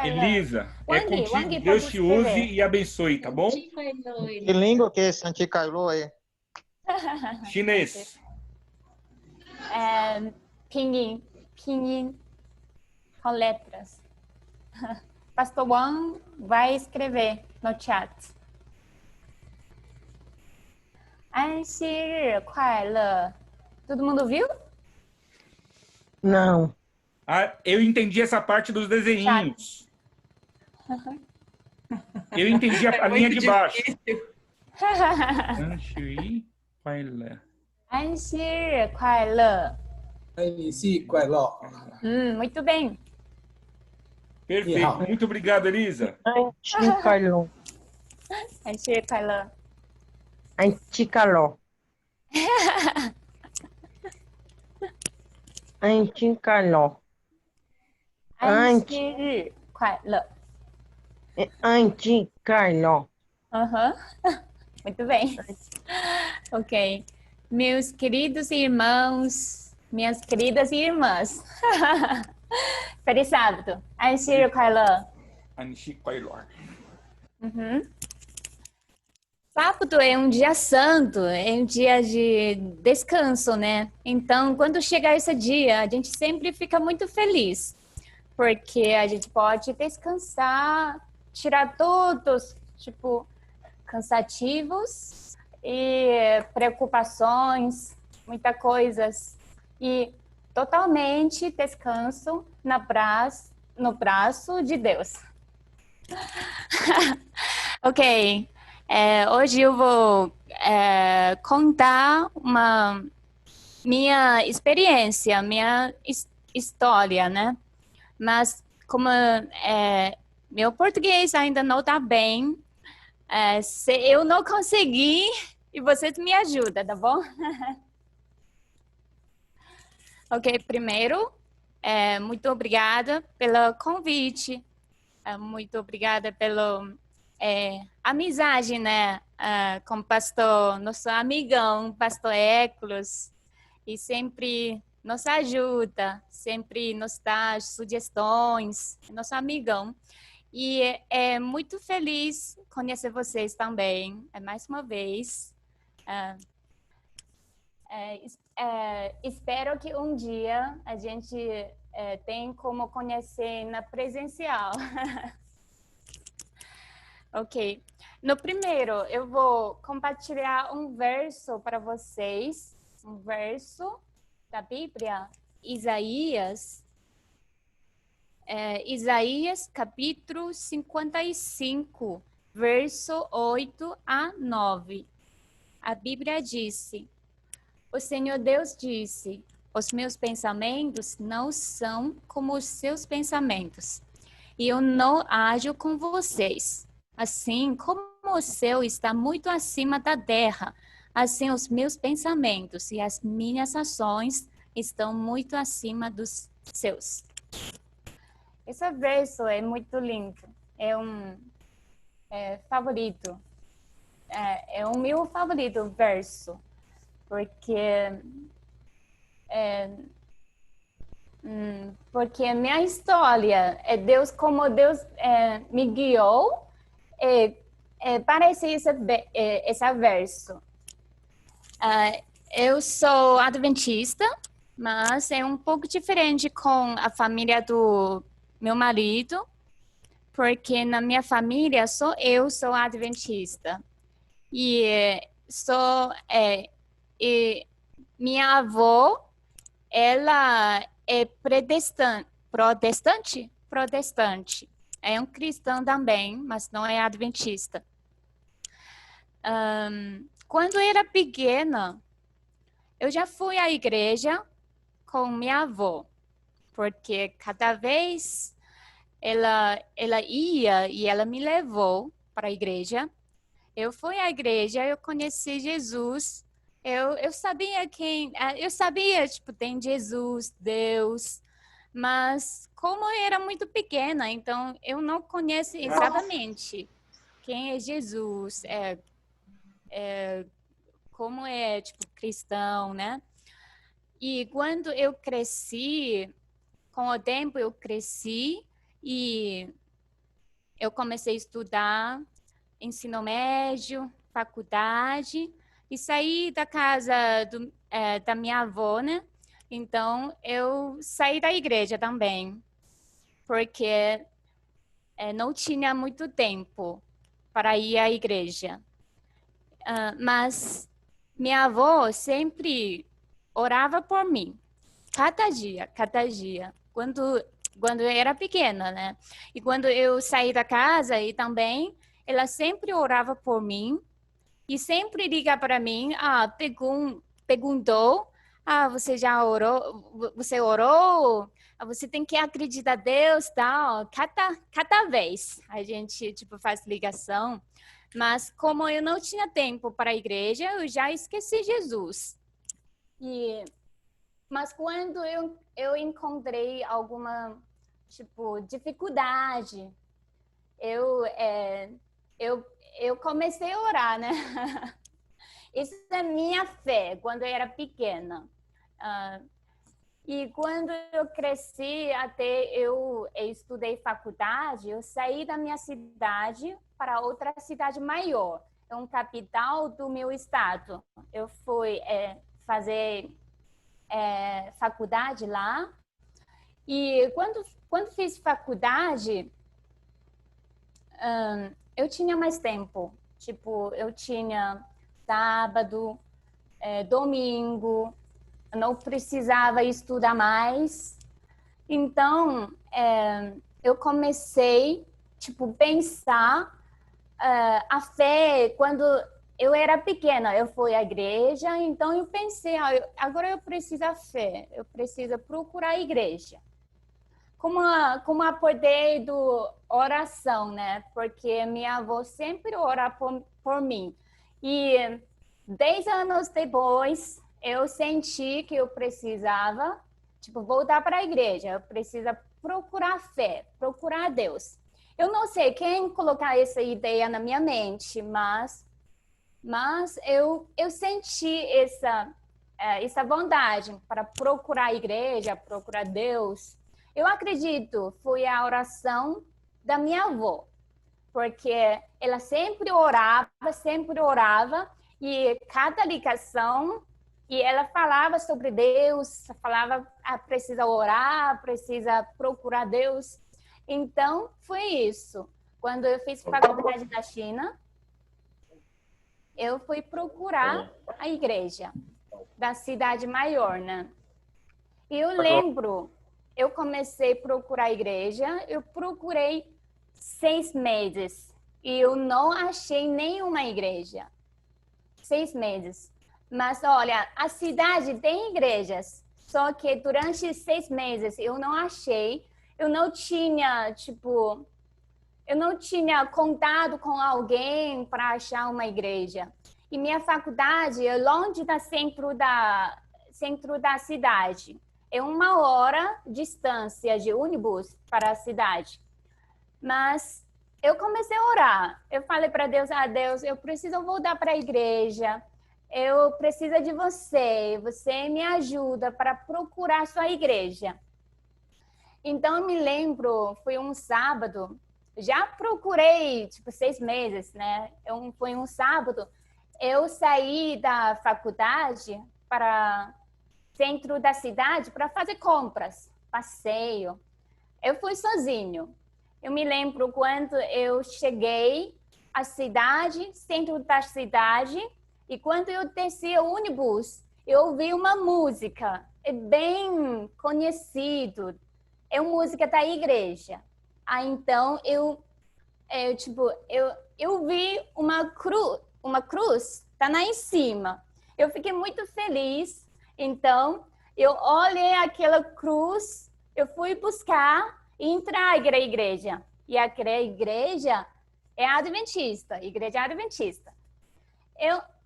Elisa, é contigo. Wang, Deus te use e abençoe, tá bom? Que língua que é Santi Kailo aí? Chinês. Pinyin, com letras. Pastor Wang vai escrever no chat. 安息日快乐. Todo mundo viu? Não. Ah, eu entendi essa parte dos desenhinhos. Eu entendi a linha de baixo. 安息日快乐. 安息日快乐. 安息快乐. Muito bem. Perfeito. Muito obrigado, Elisa. 安息快乐。安息快乐。安息快乐。安息快乐。安息日快乐。安息快乐。Muito bem. Ok. Meus queridos irmãos, minhas queridas irmãs. Feliz sábado. 安息日快乐。安息快乐。Sábado é um dia santo, é um dia de descanso, né? Então, quando chega esse dia, a gente sempre fica muito feliz, porque a gente pode descansar, tirar todos, cansativos e preocupações, muitas coisas, e totalmente descanso no braço de Deus. Ok. Hoje eu vou contar minha experiência, minha história, né? Mas como meu português ainda não está bem, se eu não conseguir, e vocês me ajudam, tá bom? Ok, primeiro, muito obrigada pelo convite, muito obrigada pelo amizade, né, com o pastor, nosso amigão, pastor Éclos, e sempre nos ajuda, sempre nos dá sugestões, nosso amigão. E é muito feliz conhecer vocês também, mais uma vez. Espero que um dia a gente tenha como conhecer na presencial. Ok. No primeiro, eu vou compartilhar um verso para vocês. Um verso da Bíblia, Isaías. Isaías, capítulo 55, verso 8 a 9. A Bíblia disse: o Senhor Deus disse, os meus pensamentos não são como os seus pensamentos, e eu não ajo com vocês. Assim como o céu está muito acima da terra, assim os meus pensamentos e as minhas ações estão muito acima dos seus. Esse verso é muito lindo, é um favorito, é o meu favorito verso, porque a minha história é Deus, como Deus me guiou. Parece esse verso. Eu sou adventista, mas é um pouco diferente com a família do meu marido, porque na minha família só eu sou adventista. E minha avó, ela é protestante. É um cristão também, mas não é adventista. Quando eu era pequena, eu já fui à igreja com minha avó, porque cada vez ela ia e ela me levou para a igreja. Eu fui à igreja, eu conheci Jesus. Eu sabia tem Jesus, Deus, mas como eu era muito pequena, então eu não conheço exatamente quem é Jesus, como é, cristão, né? E quando eu cresci, com o tempo eu cresci e eu comecei a estudar ensino médio, faculdade e saí da casa da minha avó, né? Então eu saí da igreja também, porque não tinha muito tempo para ir à igreja. Mas minha avó sempre orava por mim, cada dia, quando eu era pequena, né? E quando eu saí da casa e também, ela sempre orava por mim e sempre liga para mim, perguntou, você já orou? Você orou? Você tem que acreditar em Deus, tal. Cada vez a gente tipo faz ligação, mas como eu não tinha tempo para a igreja, eu já esqueci Jesus. Mas quando eu encontrei alguma tipo dificuldade, eu eu comecei a orar, né? Isso é minha fé, quando eu era pequena. E quando eu cresci, até eu estudei faculdade, eu saí da minha cidade para outra cidade maior, é uma capital do meu estado. Eu fui fazer faculdade lá. E quando fiz faculdade, eu tinha mais tempo. Tipo, eu tinha sábado, domingo, não precisava estudar mais. Então, eu comecei, tipo, pensar a fé quando eu era pequena. Eu fui à igreja, então eu pensei, agora eu preciso da fé, eu preciso procurar a igreja. Como a poder do oração, né? Porque minha avó sempre ora por mim. E 10 anos depois, eu senti que eu precisava, tipo, voltar para a igreja. Eu preciso procurar fé, procurar Deus. Eu não sei quem colocar essa ideia na minha mente, mas eu senti essa vontade para procurar a igreja, procurar Deus. Eu acredito, foi a oração da minha avó, porque ela sempre orava, e cada ligação, e ela falava sobre Deus, falava, precisa orar, precisa procurar Deus. Então, foi isso. Quando eu fiz faculdade na China, eu fui procurar a igreja da cidade maior, né? E eu lembro, eu comecei a procurar a igreja, eu procurei 6 meses e eu não achei nenhuma igreja. 6 meses. Mas olha, a cidade tem igrejas, só que durante 6 meses eu não achei, eu não tinha, tipo, eu não tinha contato com alguém para achar uma igreja. E minha faculdade é longe do centro da cidade. É 1 hora de distância de ônibus para a cidade. Mas eu comecei a orar. Eu falei para Deus, Deus, eu preciso voltar para a igreja. Eu preciso de você. Você me ajuda para procurar a sua igreja. Então, eu me lembro, foi um sábado, já procurei, tipo, 6 meses, né? Foi um sábado, eu saí da faculdade para centro da cidade para fazer compras, passeio. Eu fui sozinho. Eu me lembro quando eu cheguei à cidade, centro da cidade, e quando eu desci o ônibus, eu ouvi uma música, é bem conhecido, é uma música da igreja. Então eu vi uma cruz, tá lá em cima. Eu fiquei muito feliz. Então, eu olhei aquela cruz, eu fui buscar e entrar na igreja. E a igreja é adventista, igreja adventista.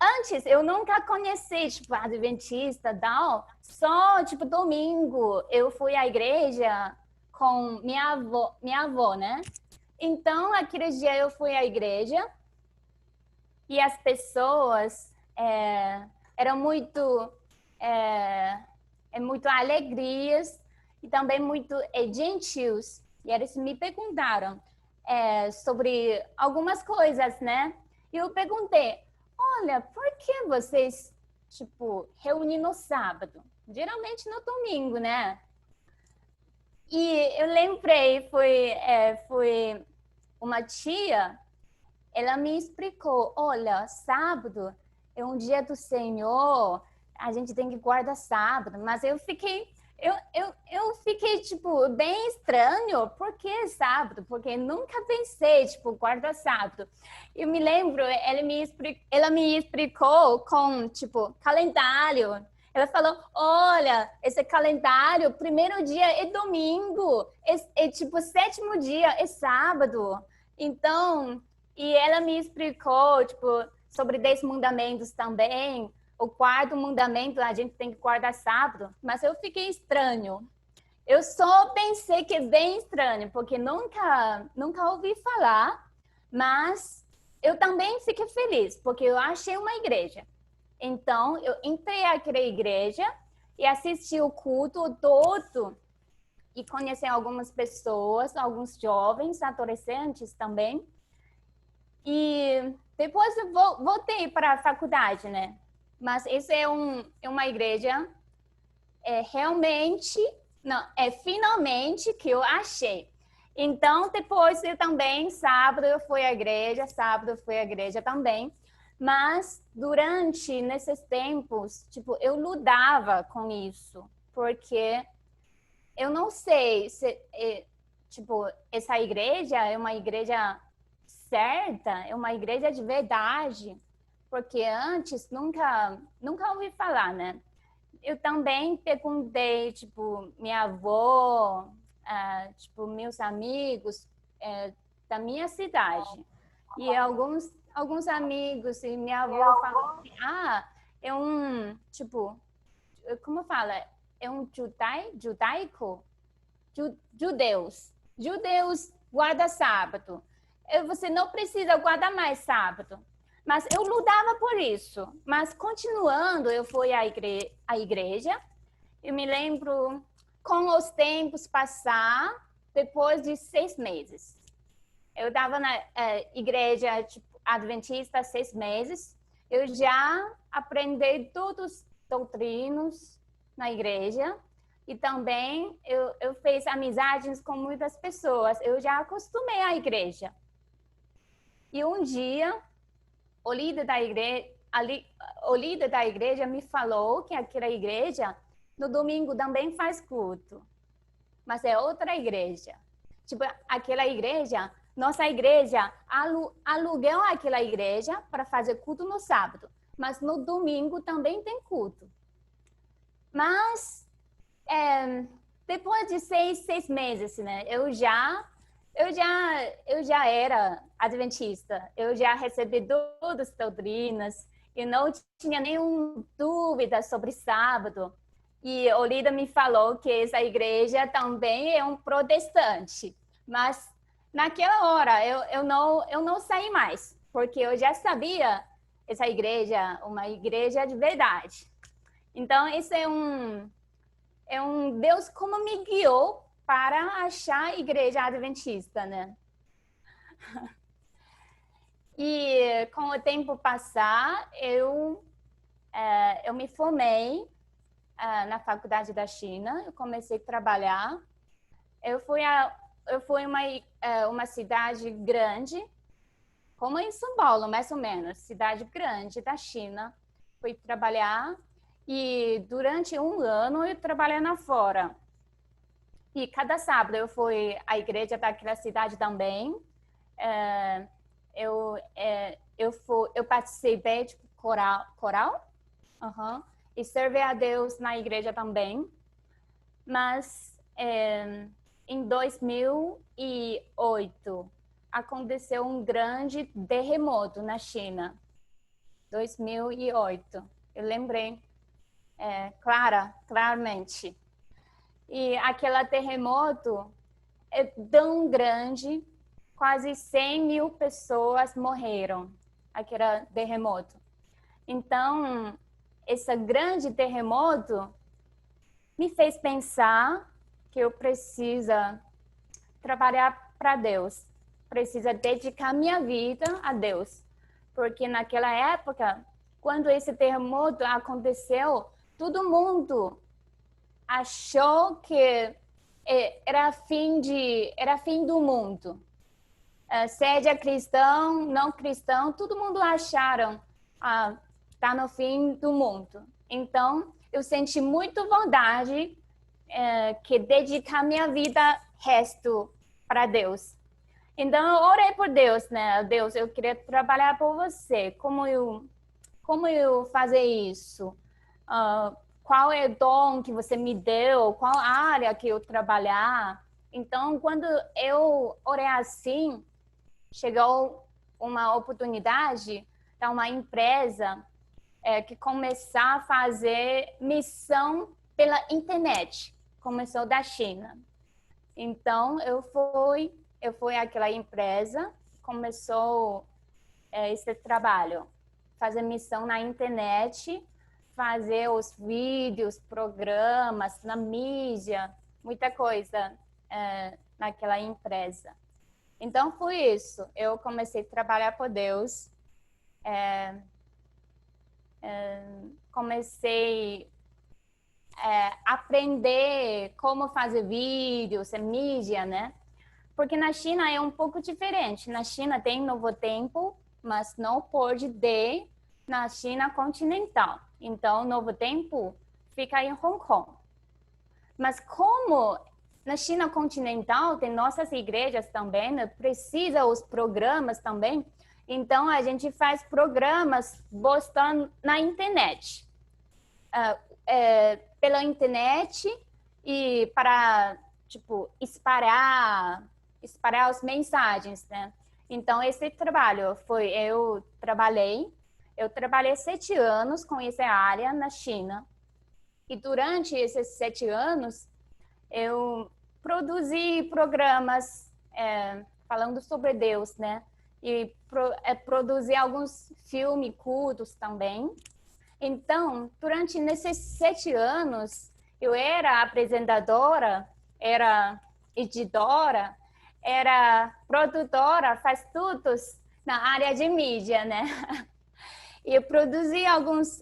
Antes, eu nunca conheci, tipo, adventista, tal. Só, tipo, domingo, eu fui à igreja com minha avó, né? Então, aquele dia eu fui à igreja e as pessoas eram muito é muito alegrias e também muito gentios. E eles me perguntaram sobre algumas coisas, né? E eu perguntei, olha, por que vocês, tipo, reúnem no sábado? Geralmente no domingo, né? E eu lembrei, foi uma tia, ela me explicou, olha, sábado é um dia do Senhor, a gente tem que guardar sábado, mas eu fiquei, tipo, bem estranho, por que sábado? Porque nunca pensei, tipo, guardar sábado. Eu me lembro, ela me explicou com, tipo, calendário. Ela falou, olha, esse calendário, primeiro dia é domingo, tipo, sétimo dia é sábado. Então, e ela me explicou, tipo, sobre 10 mandamentos também. O quarto mandamento, a gente tem que guardar sábado. Mas eu fiquei estranho. Eu só pensei que é bem estranho, porque nunca ouvi falar. Mas eu também fiquei feliz, porque eu achei uma igreja. Então, eu entrei naquela igreja e assisti o culto todo e conheci algumas pessoas, alguns jovens, adolescentes também. E depois eu voltei para a faculdade, né? Mas isso é uma igreja realmente, não, é finalmente que eu achei. Então, depois eu também, sábado eu fui à igreja, sábado eu fui à igreja também. Mas durante nesses tempos, tipo, eu lutava com isso, porque eu não sei se, tipo, essa igreja é uma igreja certa, é uma igreja de verdade, porque antes nunca ouvi falar, né? Eu também perguntei, tipo, minha avó, tipo, meus amigos da minha cidade. E alguns amigos e minha avó falaram assim, é tipo, como fala? É um judaico? Judeus guarda sábado. Você não precisa guardar mais sábado. Mas eu lutava por isso. Mas continuando, eu fui à igreja. Eu me lembro, com os tempos passar, depois de 6 meses. Eu estava na igreja tipo, adventista 6 meses. Eu já aprendi todos os doutrinos na igreja. E também eu fiz amizades com muitas pessoas. Eu já acostumei à igreja. E um dia, o líder da igreja me falou que aquela igreja, no domingo, também faz culto. Mas é outra igreja. Tipo, aquela igreja, nossa igreja alugou aquela igreja para fazer culto no sábado. Mas no domingo também tem culto. Mas depois de 6 meses, né? Eu já era adventista. Eu já recebi todas as doutrinas e não tinha nenhuma dúvida sobre sábado. E o líder me falou que essa igreja também é um protestante. Mas naquela hora eu não saí mais, porque eu já sabia essa igreja, uma igreja de verdade. Então, isso é um Deus como me guiou para achar a igreja adventista, né? E com o tempo passar, eu me formei na faculdade da China, eu comecei a trabalhar. Eu fui uma cidade grande, como em São Paulo, mais ou menos, cidade grande da China. Fui trabalhar e durante 1 ano eu trabalhei lá fora. E cada sábado eu fui à igreja daquela cidade também. Eu participei de coral. Uhum. E servi a Deus na igreja também. Mas em 2008 aconteceu um grande terremoto na China. 2008. Eu lembrei claramente. E aquele terremoto é tão grande, quase 100 mil pessoas morreram, aquele terremoto. Então, esse grande terremoto me fez pensar que eu preciso trabalhar para Deus, preciso dedicar minha vida a Deus, porque naquela época, quando esse terremoto aconteceu, todo mundo achou que era fim do mundo. Seja cristão, não cristão, todo mundo acharam tá no fim do mundo. Então, eu senti muito vontade que dedicar minha vida resto para Deus. Então, eu orei por Deus, né? Deus, eu queria trabalhar por você. Como eu fazer isso? Qual é o dom que você me deu? Qual área que eu trabalhar? Então, quando eu orei assim, chegou uma oportunidade de uma empresa que começar a fazer missão pela internet. Começou da China. Então, eu fui àquela empresa, começou esse trabalho, fazer missão na internet, fazer os vídeos, programas na mídia, muita coisa naquela empresa. Então, foi isso. Eu comecei a trabalhar por Deus. Comecei a aprender como fazer vídeos, mídia, né? Porque na China é um pouco diferente. Na China tem Novo Tempo, mas não pode ir na China continental. Então, Novo Tempo fica em Hong Kong. Mas como na China continental tem nossas igrejas também, né? Precisa os programas também. Então, a gente faz programas postando na internet. Pela internet e para, espalhar as mensagens, né? Então, esse trabalho eu trabalhei 7 anos com essa área na China. E durante esses 7 anos, eu produzi programas falando sobre Deus, né? E produzi alguns filmes cultos também. Então, durante esses 7 anos, eu era apresentadora, era editora, era produtora, faz tudo na área de mídia, né? E eu produzi alguns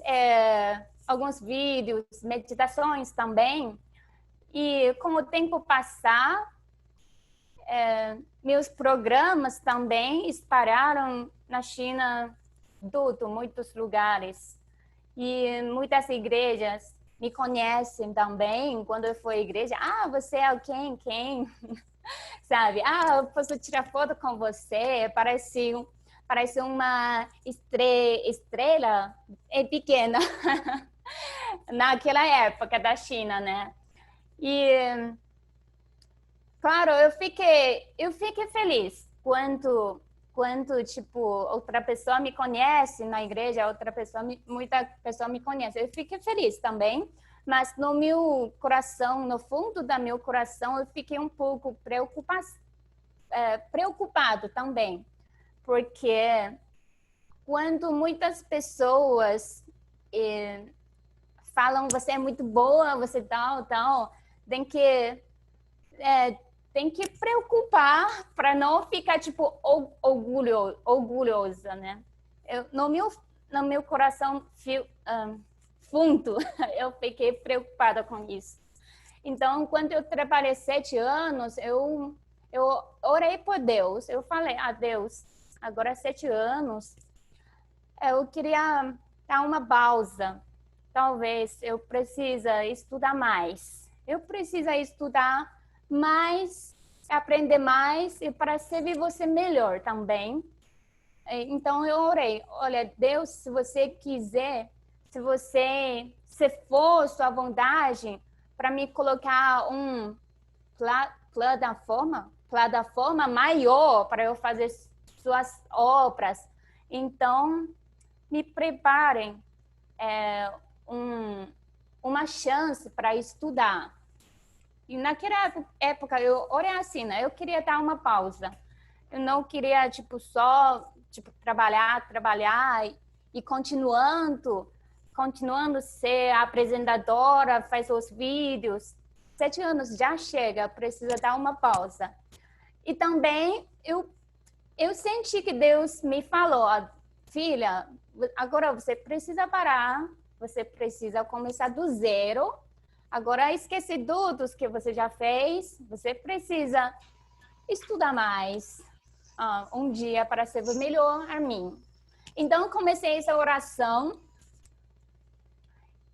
vídeos, meditações também. E com o tempo passar, meus programas também espalharam na China, muitos lugares. E muitas igrejas me conhecem também. Quando eu fui à igreja, você é quem? Sabe? Eu posso tirar foto com você. Parece uma estrela pequena naquela época da China, né? E claro, eu fiquei feliz quando outra pessoa me conhece na igreja, muita pessoa me conhece. Eu fiquei feliz também, mas no meu coração, no fundo do meu coração, eu fiquei um pouco preocupado também, porque quando muitas pessoas falam você é muito boa, você tal, tem que preocupar para não ficar orgulhosa, né? No meu coração fundo, eu fiquei preocupada com isso. Então, quando eu trabalhei 7 anos, eu orei por Deus. Eu falei, Deus, agora 7 anos, eu queria dar uma pausa. Talvez eu precise estudar mais. Eu preciso estudar mais, aprender mais e para servir você melhor também. Então eu orei, olha, Deus, se você quiser, se for sua vontade para me colocar plataforma maior para eu fazer suas obras, então me preparem uma chance para estudar. E naquela época eu orei assim, né? Eu queria dar uma pausa. Eu não queria só trabalhar e continuando continuando a ser apresentadora, faz os vídeos. 7 anos já chega, precisa dar uma pausa. E também eu senti que Deus me falou, filha, agora você precisa parar, você precisa começar do zero. Agora esquece tudo que você já fez, você precisa estudar mais um dia para ser melhor a mim. Então comecei essa oração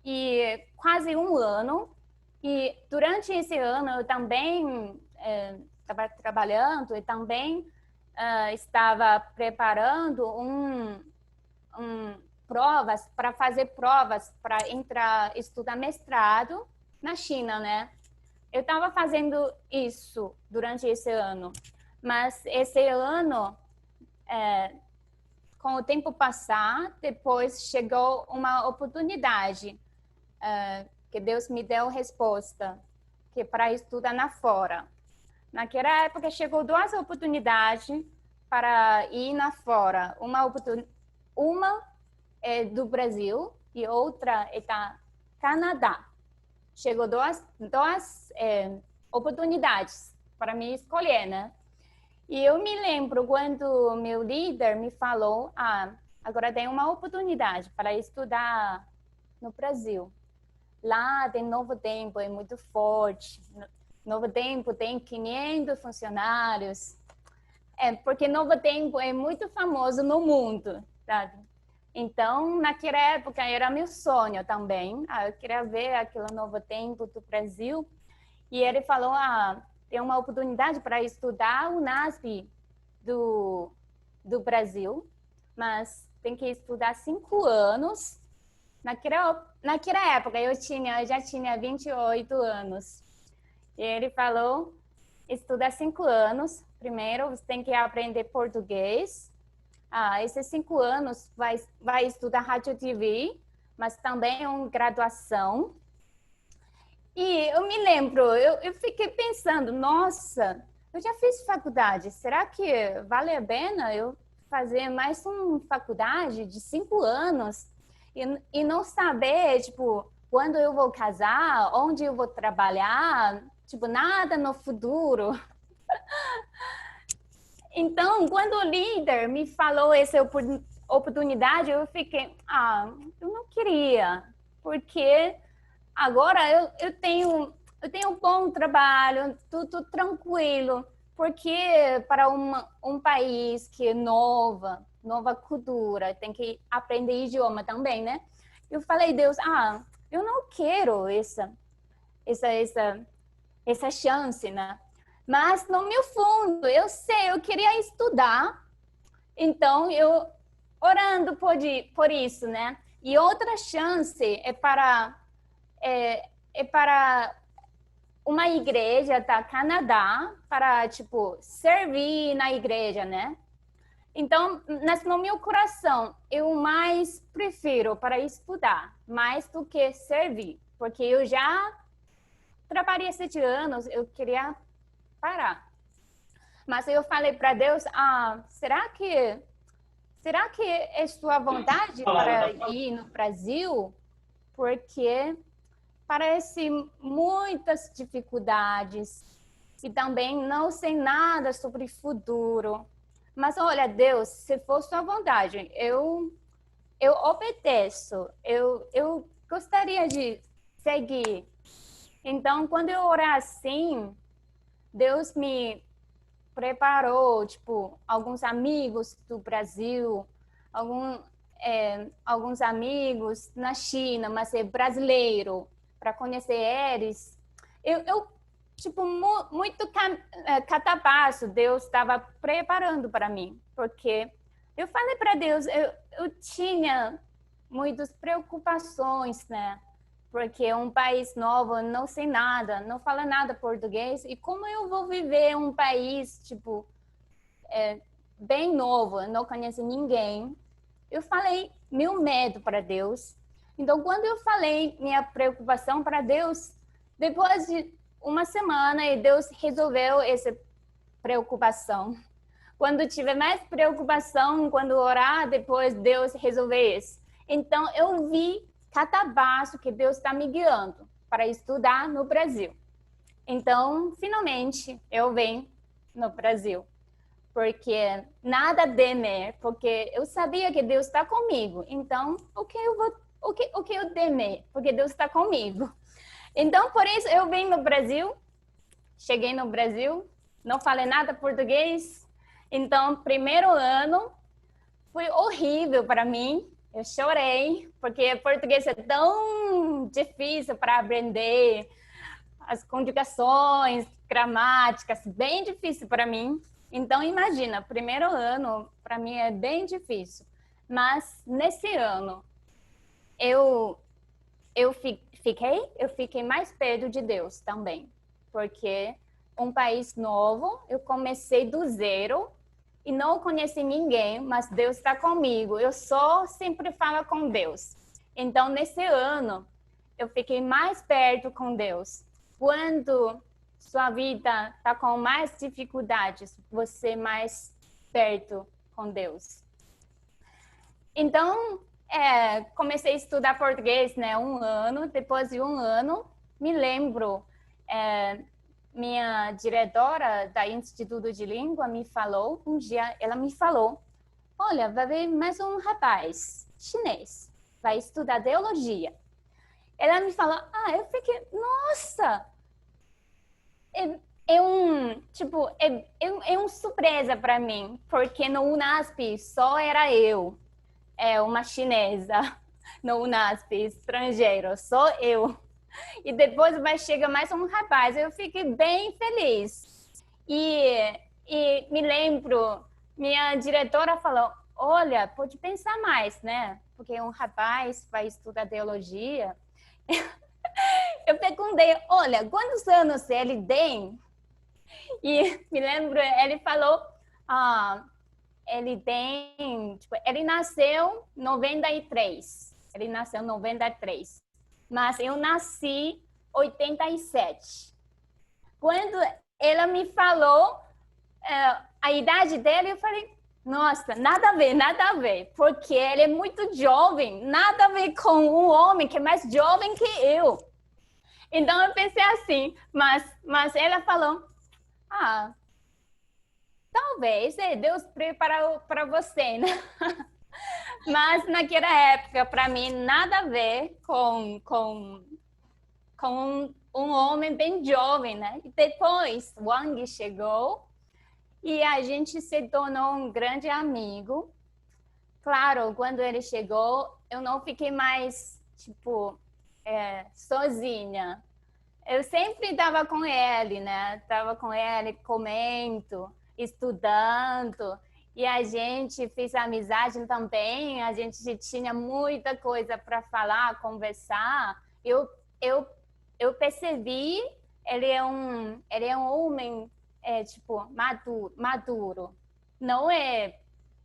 e quase 1 ano. E durante esse ano eu também estava trabalhando e também estava preparando provas para fazer provas para estudar mestrado na China, né? Eu estava fazendo isso durante esse ano, mas esse ano, com o tempo passar, depois chegou uma oportunidade que Deus me deu resposta, que para estudar na fora. Naquela época chegou 2 oportunidades para ir na fora. Uma é do Brasil e outra é da Canadá. Chegou duas oportunidades para me escolher, né? E eu me lembro quando meu líder me falou, agora tem uma oportunidade para estudar no Brasil. Lá tem Novo Tempo, é muito forte. Novo Tempo tem 500 funcionários. Porque Novo Tempo é muito famoso no mundo, sabe? Então, naquela época, era meu sonho também. Eu queria ver aquele Novo Tempo do Brasil. E ele falou, tem uma oportunidade para estudar o NASP do Brasil, mas tem que estudar 5 anos. Naquela época, eu já tinha 28 anos. E ele falou, estuda 5 anos. Primeiro, você tem que aprender português. Esses 5 anos vai estudar rádio e TV, mas também uma graduação. E eu me lembro, eu fiquei pensando, nossa, eu já fiz faculdade. Será que vale a pena eu fazer mais uma faculdade de 5 anos? E não saber, tipo, quando eu vou casar, onde eu vou trabalhar, tipo, nada no futuro. Então, quando o líder me falou essa oportunidade, eu fiquei, eu não queria, porque agora eu tenho um bom trabalho, tudo tranquilo, porque para um país que é nova cultura, tem que aprender idioma também, né? Eu falei, Deus, eu não quero essa chance, né? Mas no meu fundo, eu sei, eu queria estudar, então eu orando por isso, né? E outra chance é para uma igreja da Canadá, para, tipo, servir na igreja, né? Então, no meu coração, eu mais prefiro para estudar, mais do que servir, porque eu já trabalhei 7 anos, eu queria parar. Mas eu falei para Deus, será que é sua vontade para ir no Brasil? Porque parece muitas dificuldades e também não sei nada sobre o futuro. Mas olha, Deus, se for sua vontade, eu obedeço. Eu gostaria de seguir. Então, quando eu orar assim, Deus me preparou, tipo, alguns amigos do Brasil, alguns amigos na China, mas é brasileiro, para conhecer eles. Eu tipo, muito catapaço, Deus estava preparando para mim, porque eu falei para Deus, eu tinha muitas preocupações, né? Porque é um país novo, não sei nada, não falo nada português, e como eu vou viver um país, tipo, bem novo, não conheço ninguém? Eu falei meu medo para Deus. Então, quando eu falei minha preocupação para Deus, depois de uma semana, Deus resolveu essa preocupação. Quando tiver mais preocupação, quando orar, depois Deus resolveu isso. Então, eu vi cada passo que Deus está me guiando para estudar no Brasil. Então, finalmente, eu venho no Brasil. Porque nada temer, porque eu sabia que Deus está comigo. Então, o que eu temer? Porque Deus está comigo. Então, por isso, eu vim no Brasil. Cheguei no Brasil, não falei nada português. Então, primeiro ano foi horrível para mim. Eu chorei, porque português é tão difícil para aprender. As conjugações, gramáticas, bem difícil para mim. Então, imagina, primeiro ano, para mim é bem difícil. Mas, nesse ano, eu fiquei mais perto de Deus também. Porque um país novo, eu comecei do zero e não conheci ninguém, mas Deus está comigo. Eu só sempre falo com Deus. Então, nesse ano, eu fiquei mais perto com Deus. Quando sua vida está com mais dificuldades, você mais perto com Deus. Então, comecei a estudar português, né, um ano. Depois de um ano, me lembro, minha diretora da Instituto de Língua me falou, um dia ela me falou, olha, vai ver mais um rapaz chinês, vai estudar teologia. Ela me falou, eu fiquei, nossa, é uma surpresa para mim, porque no UNASP só era eu, uma chinesa, no UNASP, estrangeiro, só eu. E depois vai chegar mais um rapaz, eu fiquei bem feliz. E me lembro, minha diretora falou, olha, pode pensar mais, né? Porque um rapaz vai estudar teologia. Eu perguntei, olha, quantos anos ele tem? E me lembro, ele falou, ele tem, ele nasceu em 93. Ele nasceu em 93. Mas eu nasci em 87. Quando ela me falou a idade dele, eu falei, nossa, nada a ver, porque ele é muito jovem, nada a ver com um homem que é mais jovem que eu. Então eu pensei assim, mas ela falou, talvez Deus preparou para você, né? Mas naquela época, para mim, nada a ver com um homem bem jovem, né? E depois, Wang chegou e a gente se tornou um grande amigo. Claro, quando ele chegou, eu não fiquei mais, sozinha. Eu sempre estava com ele, né? Estava com ele, comendo, estudando. E a gente fez amizade também, a gente tinha muita coisa para falar, conversar. Eu percebi, ele é um homem, maduro. Não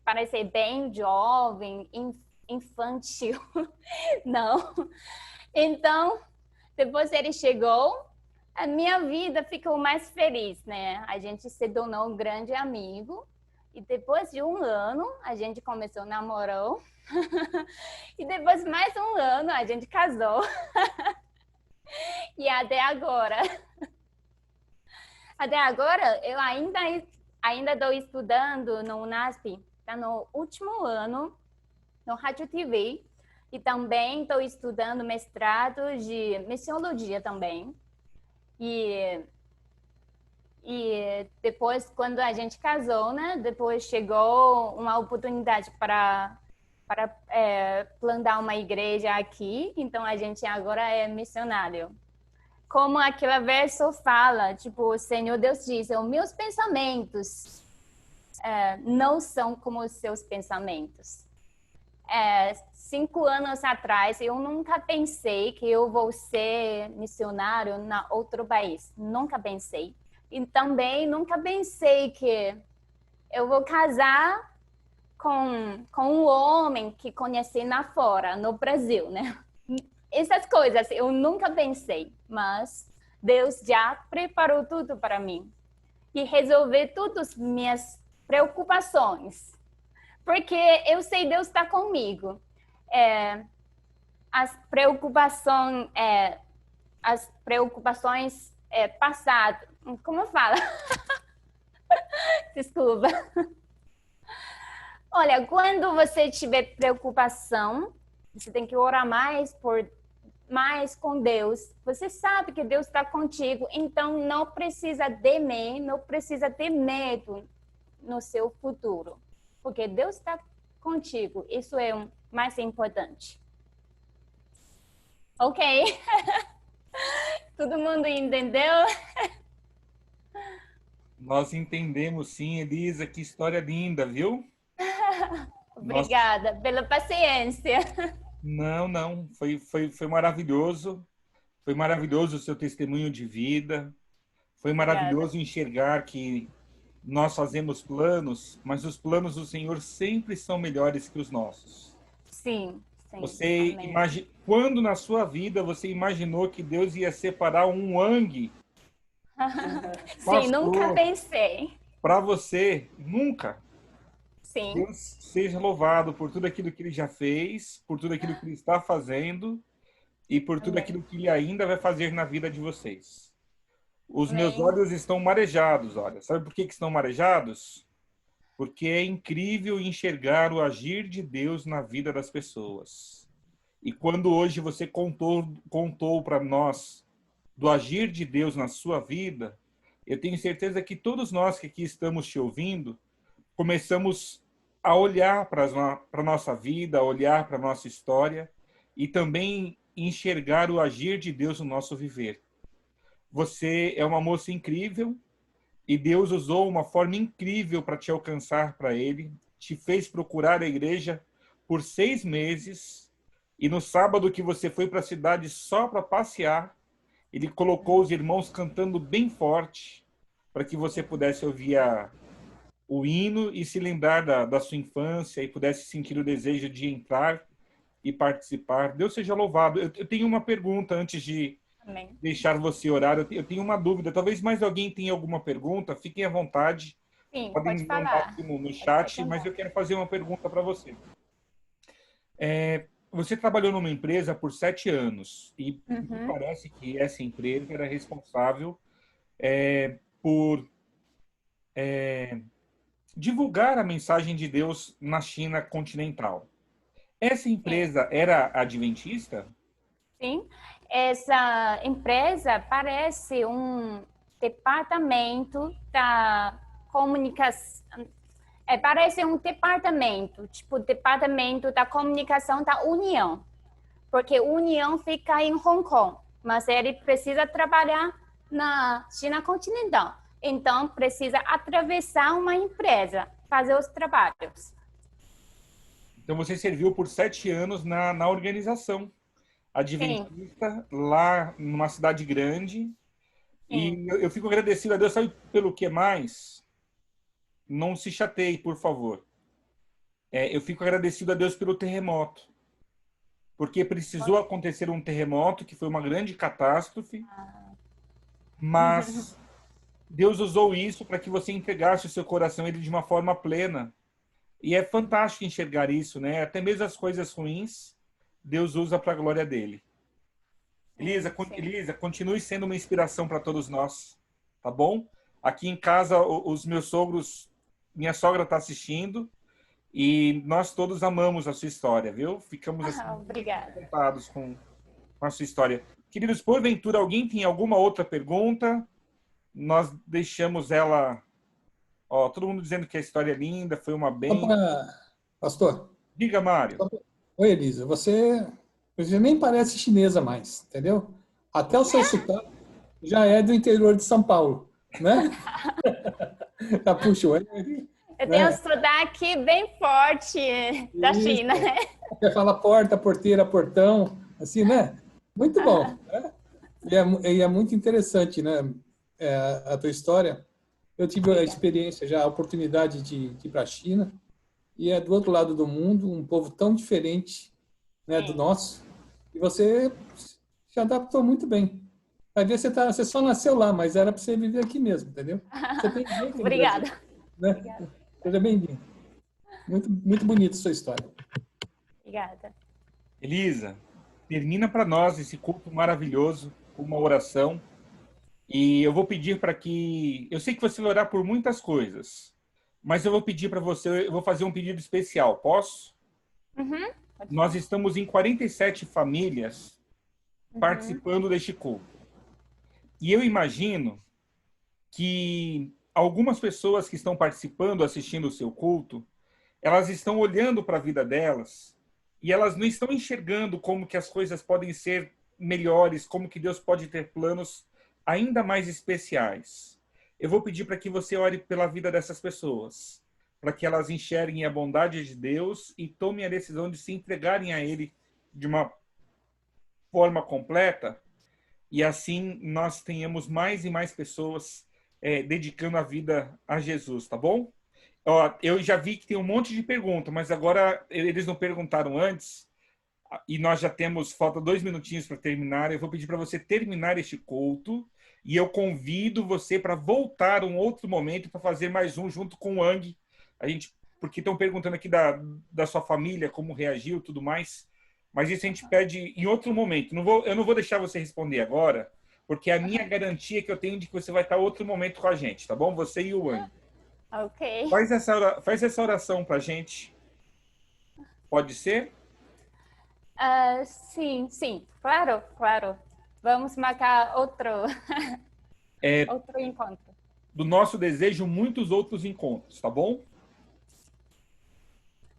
parece bem jovem, infantil, não. Então, depois ele chegou, a minha vida ficou mais feliz, né? A gente se tornou um grande amigo. E depois de um ano, a gente começou a namorar. E depois de mais um ano, a gente casou. E até agora. Até agora, eu ainda estou estudando no UNASP. Está no último ano, no Rádio TV. E também estou estudando mestrado de missiologia também. E depois, quando a gente casou, né? Depois chegou uma oportunidade para plantar uma igreja aqui. Então, a gente agora é missionário. Como aquele verso fala, o Senhor Deus diz, os meus pensamentos não são como os seus pensamentos. 5 anos atrás, eu nunca pensei que eu vou ser missionário em outro país. Nunca pensei. E também nunca pensei que eu vou casar com um homem que conheci fora, no Brasil, né? Essas coisas eu nunca pensei, mas Deus já preparou tudo para mim. E resolver todas as minhas preocupações. Porque eu sei que Deus está comigo. as preocupações passadas. Como fala? Desculpa. Olha, quando você tiver preocupação, você tem que orar mais com Deus. Você sabe que Deus está contigo, então não precisa temer, não precisa ter medo no seu futuro, porque Deus está contigo. Isso é o mais importante. Ok? Todo mundo entendeu? Nós entendemos, sim, Elisa. Que história linda, viu? Obrigada pela paciência. Não. Foi maravilhoso. Foi maravilhoso o seu testemunho de vida. Foi maravilhoso enxergar que nós fazemos planos, mas os planos do Senhor sempre são melhores que os nossos. Sim. Você quando na sua vida você imaginou que Deus ia separar um Wang? Sim, nunca pensei. Para você, nunca. Sim. Deus seja louvado por tudo aquilo que Ele já fez, por tudo aquilo que Ele está fazendo e por tudo aquilo que Ele ainda vai fazer na vida de vocês. Os meus olhos estão marejados, olha. Sabe por que estão marejados? Porque é incrível enxergar o agir de Deus na vida das pessoas. E quando hoje você contou para nós do agir de Deus na sua vida, eu tenho certeza que todos nós que aqui estamos te ouvindo, começamos a olhar para a nossa vida, a olhar para a nossa história e também enxergar o agir de Deus no nosso viver. Você é uma moça incrível e Deus usou uma forma incrível para te alcançar para Ele, te fez procurar a igreja por 6 meses e no sábado que você foi para a cidade só para passear, Ele colocou os irmãos cantando bem forte para que você pudesse ouvir o hino e se lembrar da sua infância e pudesse sentir o desejo de entrar e participar. Deus seja louvado. Eu tenho uma pergunta antes de deixar você orar. Eu tenho uma dúvida. Talvez mais alguém tenha alguma pergunta. Fiquem à vontade. Sim, podem pode falar aqui no chat, mas eu quero fazer uma pergunta para você. Você trabalhou numa empresa por 7 anos e me parece que essa empresa era responsável por divulgar a mensagem de Deus na China continental. Essa empresa era adventista? Sim. Essa empresa parece um departamento da comunicação. Parece um departamento, tipo departamento da comunicação da União. Porque a União fica em Hong Kong, mas ele precisa trabalhar na China continental. Então, precisa atravessar uma empresa, fazer os trabalhos. Então, você serviu por 7 anos na organização adventista, lá numa cidade grande. E eu fico agradecido a Deus, sabe pelo que mais? Não se chateie, por favor. Eu fico agradecido a Deus pelo terremoto. Porque precisou acontecer um terremoto, que foi uma grande catástrofe. Mas Deus usou isso para que você entregasse o seu coração a Ele de uma forma plena. E é fantástico enxergar isso, né? Até mesmo as coisas ruins, Deus usa para a glória dele. Elisa, continue sendo uma inspiração para todos nós, tá bom? Aqui em casa, os meus sogros, minha sogra está assistindo e nós todos amamos a sua história, viu? Ficamos assim, encantados com a sua história. Queridos, porventura, alguém tem alguma outra pergunta? Nós deixamos ela... todo mundo dizendo que a história é linda, foi uma bênção. Pastor. Diga, Mário. Oi, Elisa. Você nem parece chinesa mais, entendeu? Até o seu sotaque já é do interior de São Paulo, né? Puxa, eu tenho um sotaque bem forte da China, né? Você fala porta, porteira, portão, assim, né? Muito bom. Né? E é muito interessante, né? A tua história. Eu tive a experiência, já a oportunidade de ir para a China, e é do outro lado do mundo, um povo tão diferente, né, do nosso, e você se adaptou muito bem. Vai ver, você só nasceu lá, mas era para você viver aqui mesmo, entendeu? Você tem jeito. Obrigada. Né? Obrigada. Seja bem-vindo. Muito, muito bonita a sua história. Obrigada. Elisa, termina para nós esse culto maravilhoso com uma oração. E eu vou pedir para que... Eu sei que você vai orar por muitas coisas, mas eu vou pedir para você, eu vou fazer um pedido especial. Posso? Uhum. Pode Nós falar. estamos em 47 famílias participando deste culto. E eu imagino que algumas pessoas que estão participando, assistindo o seu culto, elas estão olhando para a vida delas e elas não estão enxergando como que as coisas podem ser melhores, como que Deus pode ter planos ainda mais especiais. Eu vou pedir para que você ore pela vida dessas pessoas, para que elas enxerguem a bondade de Deus e tomem a decisão de se entregarem a Ele de uma forma completa, e assim nós tenhamos mais e mais pessoas dedicando a vida a Jesus, tá bom? Ó, eu já vi que tem um monte de perguntas, mas agora eles não perguntaram antes, e nós já temos, falta 2 minutinhos para terminar. Eu vou pedir para você terminar este culto, e eu convido você para voltar um outro momento para fazer mais um junto com o Ang. A gente, porque estão perguntando aqui da sua família, como reagiu e tudo mais. Mas isso a gente pede em outro momento. Eu não vou deixar você responder agora, porque é a minha garantia que eu tenho de que você vai estar outro momento com a gente, tá bom? Você e o Ang. Ok. Faz essa oração para a gente. Pode ser? Sim, claro, claro. Vamos marcar outro encontro. Do nosso desejo, muitos outros encontros, tá bom?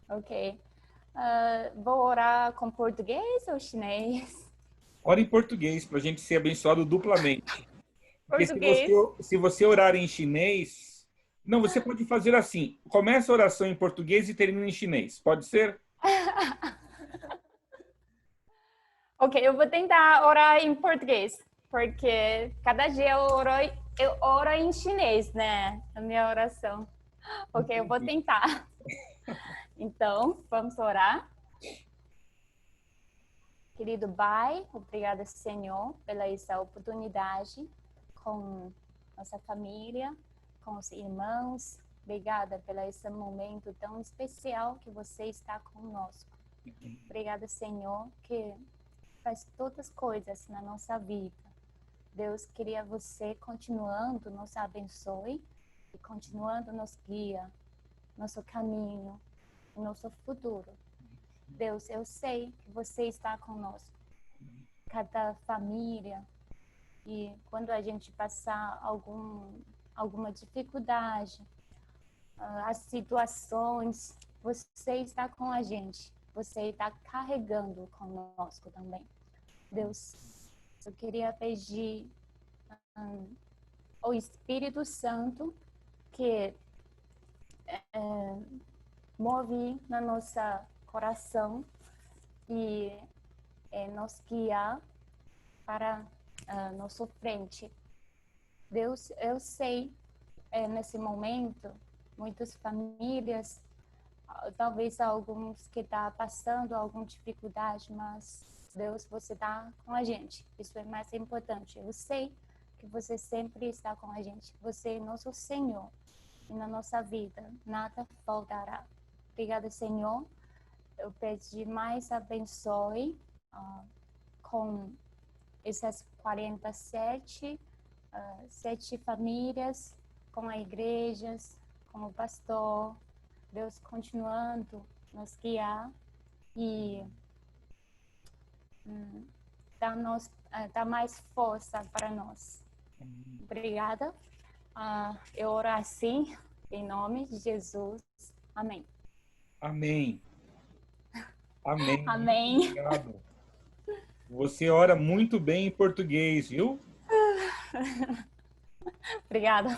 Ok. Vou orar com português ou chinês? Ora em português, para a gente ser abençoado duplamente. Porque Português. se você orar em chinês... Não, você pode fazer assim. Começa a oração em português e termina em chinês. Pode ser? Ok, eu vou tentar orar em português, porque cada dia eu oro em chinês, né? A minha oração. Ok, eu vou tentar. Então, vamos orar. Querido Pai, obrigada, Senhor, pela essa oportunidade com nossa família, com os irmãos. Obrigada pelo esse momento tão especial que você está conosco. Obrigada, Senhor, que faz todas as coisas na nossa vida. Deus, queria você continuando nos abençoe e continuando nos guia, nosso caminho, nosso futuro. Deus, eu sei que você está conosco, cada família, e quando a gente passar alguma dificuldade, as situações, você está com a gente, você está carregando conosco também. Deus, eu queria pedir ao Espírito Santo que move na nossa coração e nos guiar para nossa frente. Deus, eu sei, nesse momento, muitas famílias, talvez alguns que estão passando alguma dificuldade, mas Deus, você está com a gente. Isso é mais importante. Eu sei que você sempre está com a gente. Você é nosso Senhor. E na nossa vida, nada faltará. Obrigada, Senhor. Eu pedi mais abençoe com essas 47 7 famílias, com as igrejas, com o pastor. Deus continuando nos guiar e dá mais força para nós. Obrigada. Eu oro assim, em nome de Jesus. Amém. Amém. Amém. Amém. Muito obrigado. Você ora muito bem em português, viu? Obrigada.